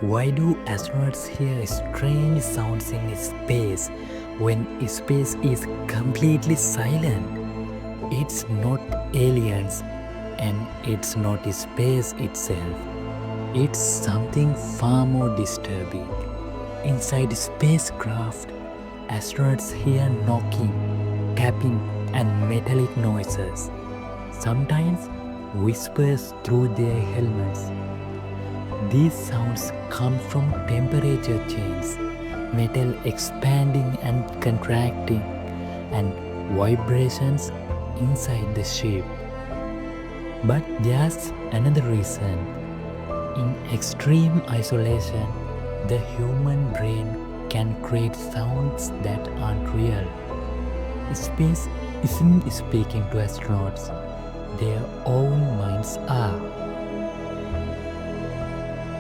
Why do astronauts hear strange sounds in space when space is completely silent? It's not aliens and it's not space itself. It's something far more disturbing. Inside spacecraft, astronauts hear knocking, tapping, and metallic noises, sometimes whispers through their helmets. These sounds come from temperature change, metal expanding and contracting, and vibrations inside the ship. But there's another reason. In extreme isolation, the human brain can create sounds that aren't real. Space isn't speaking to astronauts, their own minds are.